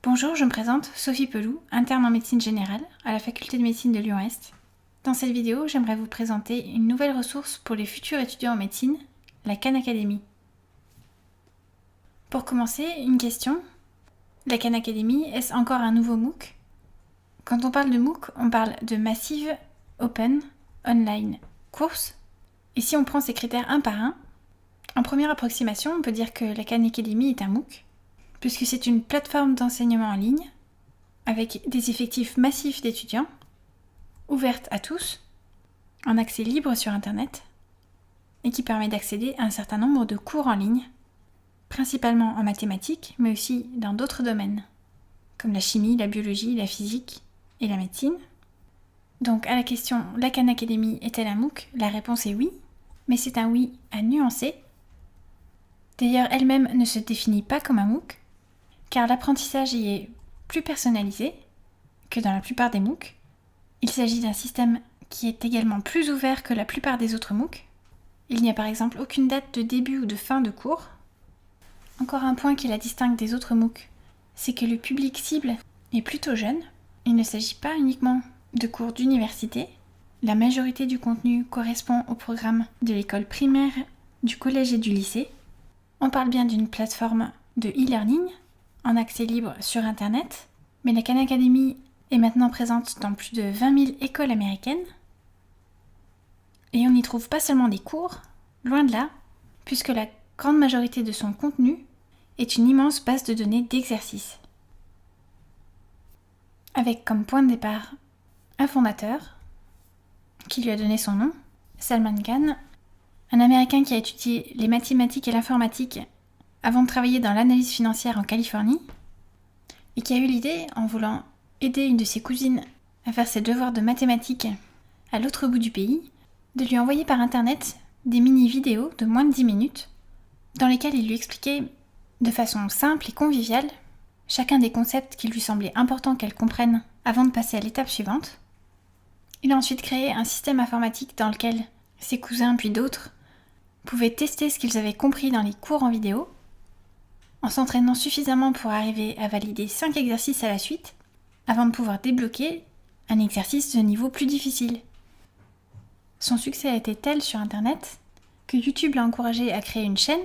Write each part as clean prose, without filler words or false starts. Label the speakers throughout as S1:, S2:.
S1: Bonjour, je me présente, Sophie Peloux, interne en médecine générale à la faculté de médecine de Lyon-Est. Dans cette vidéo, j'aimerais vous présenter une nouvelle ressource pour les futurs étudiants en médecine, la Khan Academy. Pour commencer, une question. La Khan Academy, est-ce encore un nouveau MOOC ? Quand on parle de MOOC, on parle de Massive Open Online Course. Et si on prend ces critères un par un, en première approximation, on peut dire que la Khan Academy est un MOOC, puisque c'est une plateforme d'enseignement en ligne avec des effectifs massifs d'étudiants, ouverte à tous, en accès libre sur Internet, et qui permet d'accéder à un certain nombre de cours en ligne, principalement en mathématiques, mais aussi dans d'autres domaines, comme la chimie, la biologie, la physique et la médecine. Donc à la question « La Khan Academy est-elle un MOOC ?» La réponse est oui, mais c'est un oui à nuancer. D'ailleurs, elle-même ne se définit pas comme un MOOC, car l'apprentissage y est plus personnalisé que dans la plupart des MOOC. Il s'agit d'un système qui est également plus ouvert que la plupart des autres MOOC. Il n'y a par exemple aucune date de début ou de fin de cours. Encore un point qui la distingue des autres MOOC, c'est que le public cible est plutôt jeune. Il ne s'agit pas uniquement de cours d'université. La majorité du contenu correspond au programme de l'école primaire, du collège et du lycée. On parle bien d'une plateforme de e-learning en accès libre sur Internet, mais la Khan Academy est maintenant présente dans plus de 20 000 écoles américaines. Et on n'y trouve pas seulement des cours, loin de là, puisque la grande majorité de son contenu est une immense base de données d'exercices. Avec comme point de départ un fondateur, qui lui a donné son nom, Salman Khan, un Américain qui a étudié les mathématiques et l'informatique avant de travailler dans l'analyse financière en Californie, et qui a eu l'idée, en voulant aider une de ses cousines à faire ses devoirs de mathématiques à l'autre bout du pays, de lui envoyer par internet des mini-vidéos de moins de 10 minutes, dans lesquelles il lui expliquait de façon simple et conviviale chacun des concepts qu'il lui semblait important qu'elle comprenne avant de passer à l'étape suivante. Il a ensuite créé un système informatique dans lequel ses cousins puis d'autres pouvaient tester ce qu'ils avaient compris dans les cours en vidéo, en s'entraînant suffisamment pour arriver à valider 5 exercices à la suite, avant de pouvoir débloquer un exercice de niveau plus difficile. Son succès a été tel sur Internet que YouTube l'a encouragé à créer une chaîne,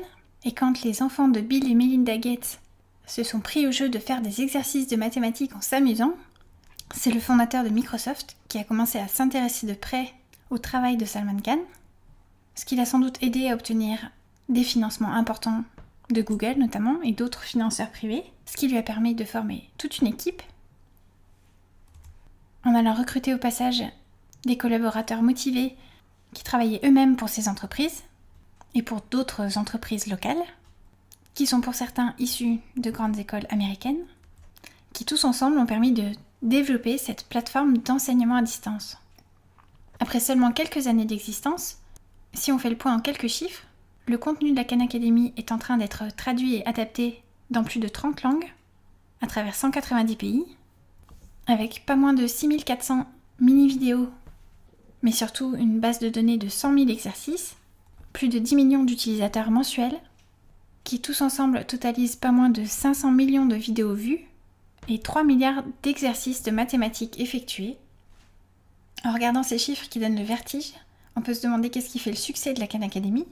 S1: et quand les enfants de Bill et Melinda Gates se sont pris au jeu de faire des exercices de mathématiques en s'amusant, c'est le fondateur de Microsoft qui a commencé à s'intéresser de près au travail de Salman Khan, ce qui l'a sans doute aidé à obtenir des financements importants de Google notamment et d'autres financeurs privés, ce qui lui a permis de former toute une équipe en allant recruter au passage des collaborateurs motivés qui travaillaient eux-mêmes pour ces entreprises et pour d'autres entreprises locales, qui sont pour certains issus de grandes écoles américaines, qui tous ensemble ont permis de développer cette plateforme d'enseignement à distance. Après seulement quelques années d'existence, si on fait le point en quelques chiffres, le contenu de la Khan Academy est en train d'être traduit et adapté dans plus de 30 langues, à travers 190 pays, avec pas moins de 6400 mini-vidéos, mais surtout une base de données de 100 000 exercices, plus de 10 millions d'utilisateurs mensuels, qui tous ensemble totalisent pas moins de 500 millions de vidéos vues et 3 milliards d'exercices de mathématiques effectués. En regardant ces chiffres qui donnent le vertige, on peut se demander qu'est-ce qui fait le succès de la Khan Academy.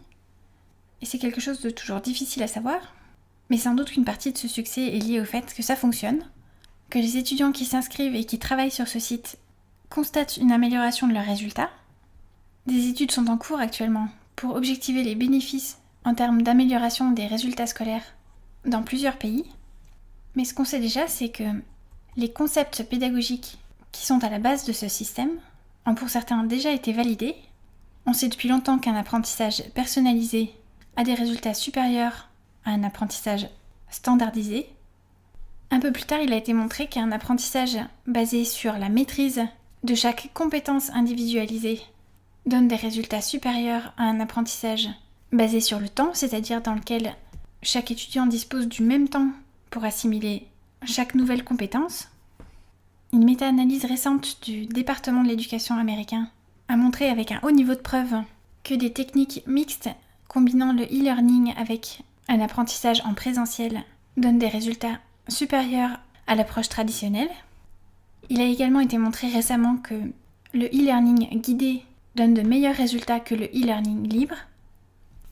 S1: Et c'est quelque chose de toujours difficile à savoir, mais sans doute qu'une partie de ce succès est liée au fait que ça fonctionne, que les étudiants qui s'inscrivent et qui travaillent sur ce site constatent une amélioration de leurs résultats. Des études sont en cours actuellement pour objectiver les bénéfices en termes d'amélioration des résultats scolaires dans plusieurs pays. Mais ce qu'on sait déjà, c'est que les concepts pédagogiques qui sont à la base de ce système ont pour certains déjà été validés. On sait depuis longtemps qu'un apprentissage personnalisé a des résultats supérieurs à un apprentissage standardisé. Un peu plus tard, il a été montré qu'un apprentissage basé sur la maîtrise de chaque compétence individualisée donne des résultats supérieurs à un apprentissage basé sur le temps, c'est-à-dire dans lequel chaque étudiant dispose du même temps pour assimiler chaque nouvelle compétence. Une méta-analyse récente du département de l'éducation américain a montré avec un haut niveau de preuve que des techniques mixtes combinant le e-learning avec un apprentissage en présentiel donnent des résultats supérieurs à l'approche traditionnelle. Il a également été montré récemment que le e-learning guidé donne de meilleurs résultats que le e-learning libre.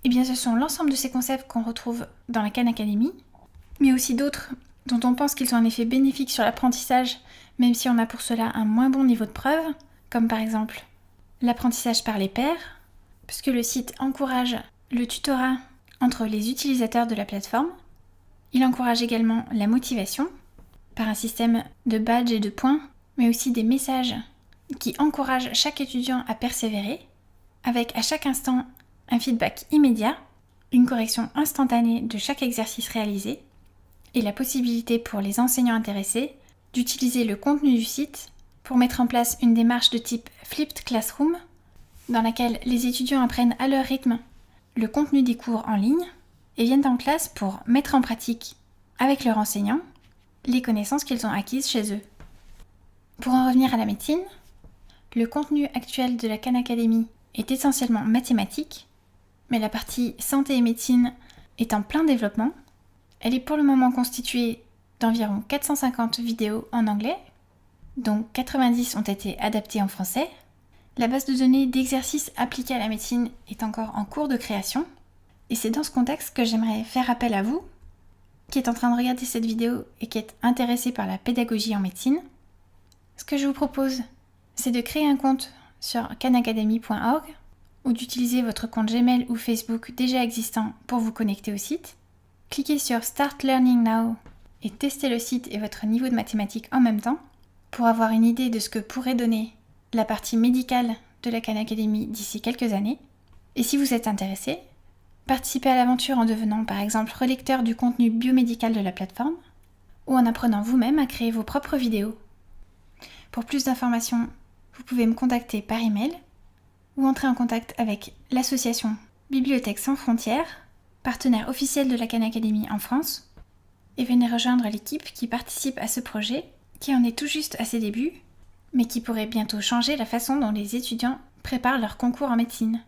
S1: Eh bien, ce sont l'ensemble de ces concepts qu'on retrouve dans la Khan Academy, mais aussi d'autres dont on pense qu'ils ont un effet bénéfique sur l'apprentissage, même si on a pour cela un moins bon niveau de preuve, comme par exemple l'apprentissage par les pairs, puisque le site encourage le tutorat entre les utilisateurs de la plateforme. Il encourage également la motivation, par un système de badges et de points, mais aussi des messages qui encouragent chaque étudiant à persévérer, avec à chaque instant un feedback immédiat, une correction instantanée de chaque exercice réalisé, et la possibilité pour les enseignants intéressés d'utiliser le contenu du site pour mettre en place une démarche de type Flipped Classroom, dans laquelle les étudiants apprennent à leur rythme le contenu des cours en ligne et viennent en classe pour mettre en pratique, avec leur enseignant, les connaissances qu'ils ont acquises chez eux. Pour en revenir à la médecine, le contenu actuel de la Khan Academy est essentiellement mathématique, mais la partie santé et médecine est en plein développement. Elle est pour le moment constituée d'environ 450 vidéos en anglais, dont 90 ont été adaptées en français. La base de données d'exercices appliqués à la médecine est encore en cours de création, et c'est dans ce contexte que j'aimerais faire appel à vous, qui êtes en train de regarder cette vidéo et qui êtes intéressé par la pédagogie en médecine. Ce que je vous propose, c'est de créer un compte sur khanacademy.org ou d'utiliser votre compte Gmail ou Facebook déjà existant pour vous connecter au site. Cliquez sur Start Learning Now et testez le site et votre niveau de mathématiques en même temps pour avoir une idée de ce que pourrait donner la partie médicale de la Khan Academy d'ici quelques années. Et si vous êtes intéressé, participez à l'aventure en devenant par exemple relecteur du contenu biomédical de la plateforme ou en apprenant vous-même à créer vos propres vidéos. Pour plus d'informations, vous pouvez me contacter par email ou entrer en contact avec l'association Bibliothèques sans frontières, partenaire officiel de la Khan Academy en France, et venez rejoindre l'équipe qui participe à ce projet, qui en est tout juste à ses débuts, mais qui pourrait bientôt changer la façon dont les étudiants préparent leur concours en médecine.